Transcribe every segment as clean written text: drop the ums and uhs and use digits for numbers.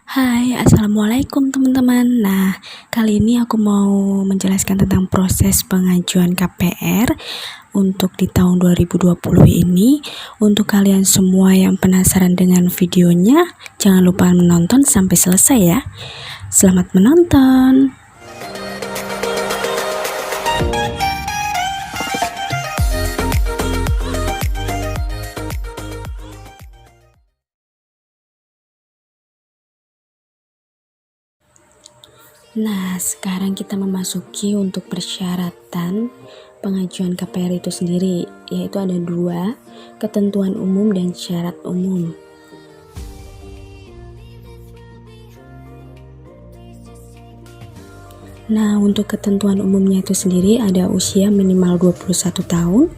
Hai, assalamualaikum teman-teman. Nah, kali ini aku mau menjelaskan tentang proses pengajuan KPR untuk di tahun 2020 ini. Untuk kalian semua yang penasaran dengan videonya, jangan lupa menonton sampai selesai ya. Selamat menonton. Nah, sekarang kita memasuki untuk persyaratan pengajuan KPR itu sendiri, yaitu ada 2, ketentuan umum dan syarat umum. Nah, untuk ketentuan umumnya itu sendiri ada usia minimal 21 tahun,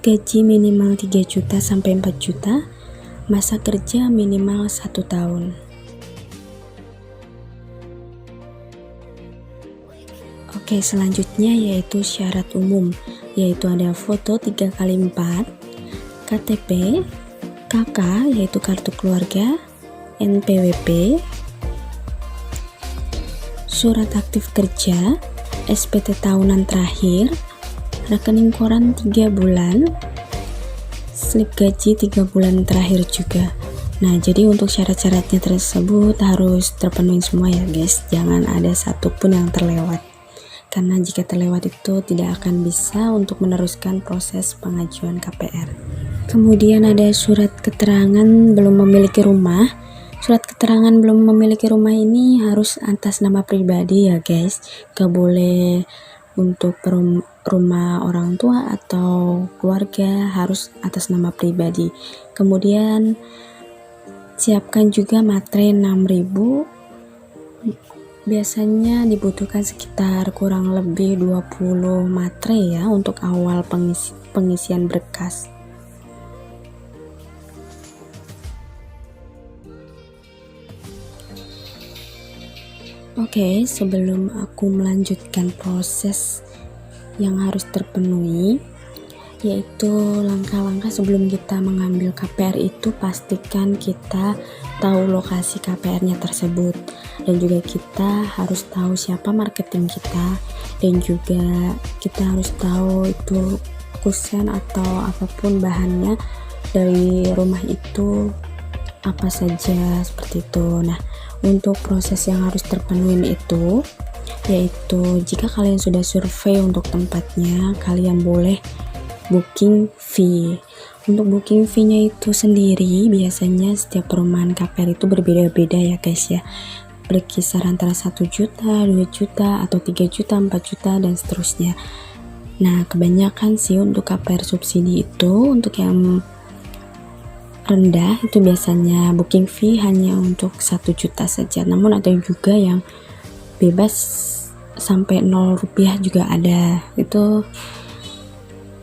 gaji minimal 3 juta sampai 4 juta, masa kerja minimal 1 tahun. Oke, selanjutnya yaitu syarat umum, yaitu ada foto 3x4, KTP, KK yaitu kartu keluarga, NPWP, surat aktif kerja, SPT tahunan terakhir, rekening koran 3 bulan, slip gaji 3 bulan terakhir juga. Nah, jadi untuk syarat-syaratnya tersebut harus terpenuhi semua ya guys, jangan ada satupun yang terlewat. Karena jika terlewat itu tidak akan bisa untuk meneruskan proses pengajuan KPR. Kemudian ada surat keterangan belum memiliki rumah. Surat keterangan belum memiliki rumah ini harus atas nama pribadi ya guys, gak boleh untuk rumah orang tua atau keluarga, harus atas nama pribadi. Kemudian siapkan juga materai 6.000. Biasanya dibutuhkan sekitar kurang lebih 20 materai ya untuk awal pengisian berkas. Oke, sebelum aku melanjutkan proses yang harus terpenuhi, yaitu langkah-langkah sebelum kita mengambil KPR itu, pastikan kita tahu lokasi KPR-nya tersebut, dan juga kita harus tahu siapa marketing kita, dan juga kita harus tahu itu kusen atau apapun bahannya dari rumah itu apa saja, seperti itu. Nah, untuk proses yang harus terpenuhi itu yaitu jika kalian sudah survei untuk tempatnya, kalian boleh booking fee. Untuk booking fee-nya itu sendiri biasanya setiap perumahan KPR itu berbeda-beda ya guys ya, berkisar antara 1 juta, 2 juta, atau 3 juta, 4 juta, dan seterusnya. Nah, kebanyakan sih untuk KPR subsidi itu, untuk yang rendah itu biasanya booking fee hanya untuk 1 juta saja, namun ada juga yang bebas sampai 0 rupiah juga ada, itu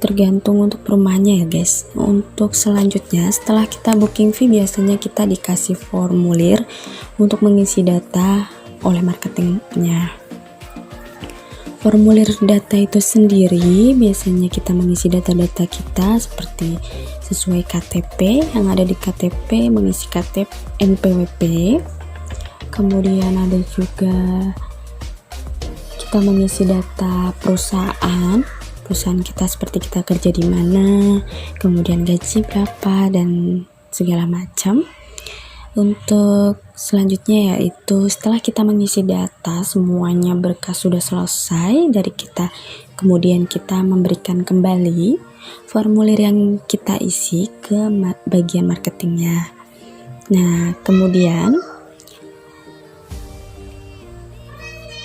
tergantung untuk perumahannya ya guys. Untuk selanjutnya, setelah kita booking fee, biasanya kita dikasih formulir untuk mengisi data oleh marketingnya. Formulir data itu sendiri biasanya kita mengisi data-data kita seperti sesuai KTP, yang ada di KTP mengisi KTP, NPWP, kemudian ada juga kita mengisi data perusahaan kita seperti kita kerja di mana, kemudian gaji berapa, dan segala macam. Untuk selanjutnya yaitu setelah kita mengisi data, semuanya berkas sudah selesai dari kita, kemudian kita memberikan kembali formulir yang kita isi ke bagian marketingnya. Nah, kemudian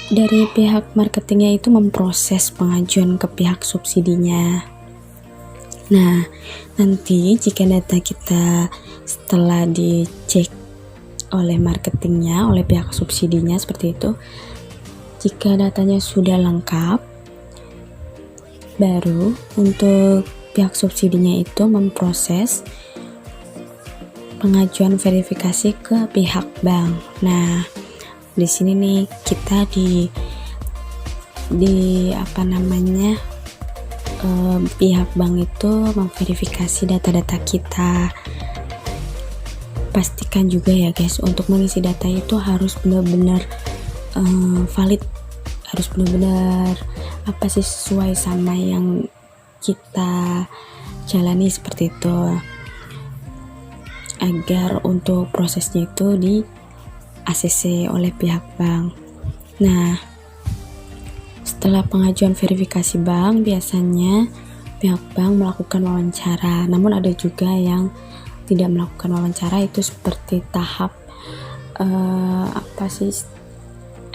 dari pihak marketingnya itu memproses pengajuan ke pihak subsidinya. Nah, nanti jika data kita setelah dicek oleh marketingnya, oleh pihak subsidinya seperti itu, jika datanya sudah lengkap, baru untuk pihak subsidinya itu memproses pengajuan verifikasi ke pihak bank. Nah, di sini nih kita pihak bank itu memverifikasi data-data kita. pastikan juga ya guys, untuk mengisi data itu harus benar-benar valid, harus benar-benar sesuai sama yang kita jalani seperti itu, agar untuk prosesnya itu di ACC oleh pihak bank. Nah, setelah pengajuan verifikasi bank, biasanya pihak bank melakukan wawancara. Namun ada juga yang tidak melakukan wawancara, itu seperti tahap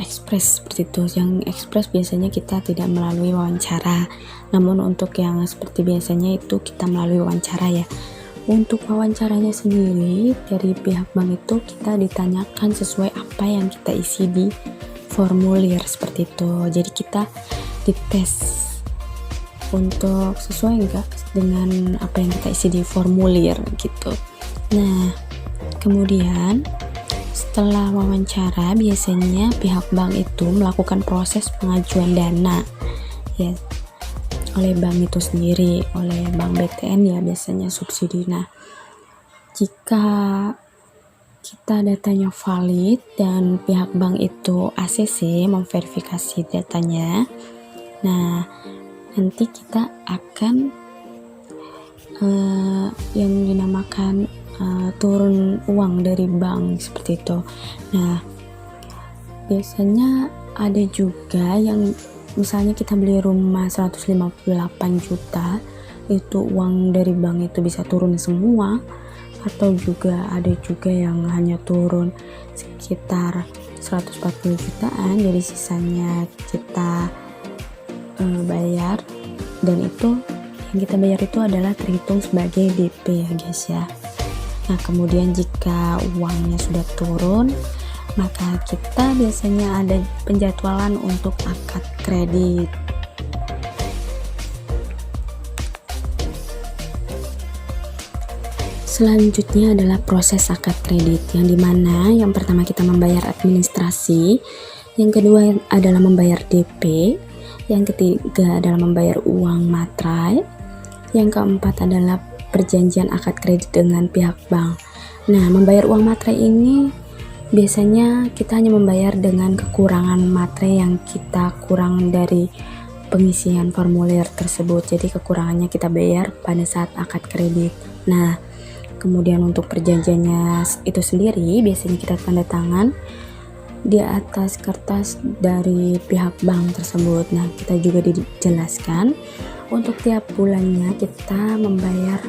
ekspres seperti itu. Yang ekspres biasanya kita tidak melalui wawancara. Namun untuk yang seperti biasanya itu kita melalui wawancara ya. Untuk wawancaranya sendiri dari pihak bank itu kita ditanyakan sesuai apa yang kita isi di formulir seperti itu. Jadi kita dites untuk sesuai enggak dengan apa yang kita isi di formulir gitu. Nah, kemudian setelah wawancara biasanya pihak bank itu melakukan proses pengajuan dana ya, oleh bank itu sendiri, oleh bank BTN ya biasanya subsidi. Nah, jika kita datanya valid dan pihak bank itu ACC memverifikasi datanya, nah nanti kita akan yang dinamakan turun uang dari bank seperti itu. Nah, biasanya ada juga yang misalnya kita beli rumah 158 juta, itu uang dari bank itu bisa turun semua, atau juga ada juga yang hanya turun sekitar 140 jutaan, jadi sisanya kita bayar, dan itu yang kita bayar itu adalah terhitung sebagai DP ya guys ya. Nah, kemudian jika uangnya sudah turun, maka kita biasanya ada penjadwalan untuk akad kredit. Selanjutnya adalah proses akad kredit, yang dimana yang pertama kita membayar administrasi, yang kedua adalah membayar DP, yang ketiga adalah membayar uang materai, yang keempat adalah perjanjian akad kredit dengan pihak bank. Nah, membayar uang materai ini biasanya kita hanya membayar dengan kekurangan materai yang kita kurang dari pengisian formulir tersebut. Jadi kekurangannya kita bayar pada saat akad kredit. Nah, kemudian untuk perjanjiannya itu sendiri biasanya kita tanda tangan di atas kertas dari pihak bank tersebut. Nah, kita juga dijelaskan untuk tiap bulannya kita membayar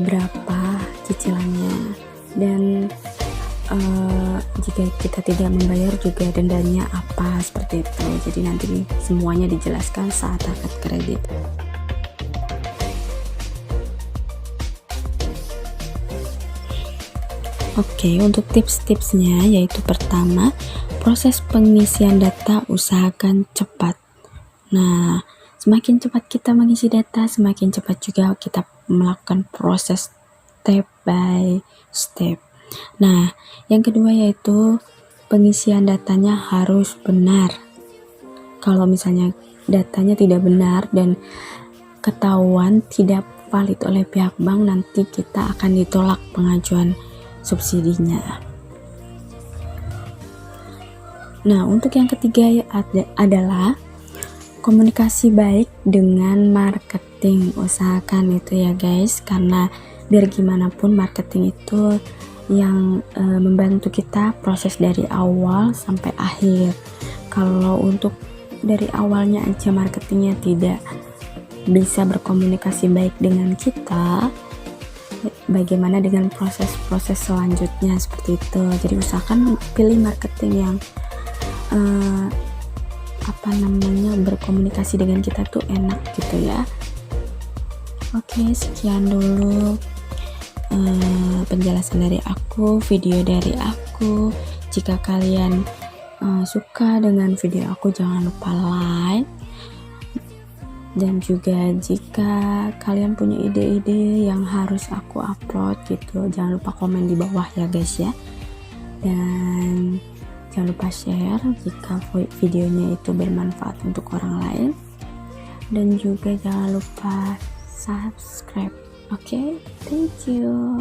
berapa cicilannya, dan jika kita tidak membayar juga dendanya apa seperti itu. Jadi nanti semuanya dijelaskan saat akad kredit. Oke, untuk tips-tipsnya yaitu pertama, proses pengisian data usahakan cepat. Nah, semakin cepat kita mengisi data, semakin cepat juga kita melakukan proses step by step. Nah, yang kedua yaitu pengisian datanya harus benar. Kalau misalnya datanya tidak benar dan ketahuan tidak valid oleh pihak bank, nanti kita akan ditolak pengajuan subsidinya. Nah, untuk yang ketiga adalah komunikasi baik dengan marketing. Usahakan itu ya guys, karena biar gimana pun marketing itu yang membantu kita proses dari awal sampai akhir. Kalau untuk dari awalnya aja marketingnya tidak bisa berkomunikasi baik dengan kita, bagaimana dengan proses-proses selanjutnya seperti itu. Jadi usahakan pilih marketing yang berkomunikasi dengan kita tuh enak gitu ya. Oke, sekian dulu penjelasan dari aku, video dari aku. Jika kalian suka dengan video aku, jangan lupa like. Dan juga jika kalian punya ide-ide yang harus aku upload gitu, jangan lupa komen di bawah ya guys ya. Dan jangan lupa share jika videonya itu bermanfaat untuk orang lain. Dan juga jangan lupa subscribe. Oke, thank you.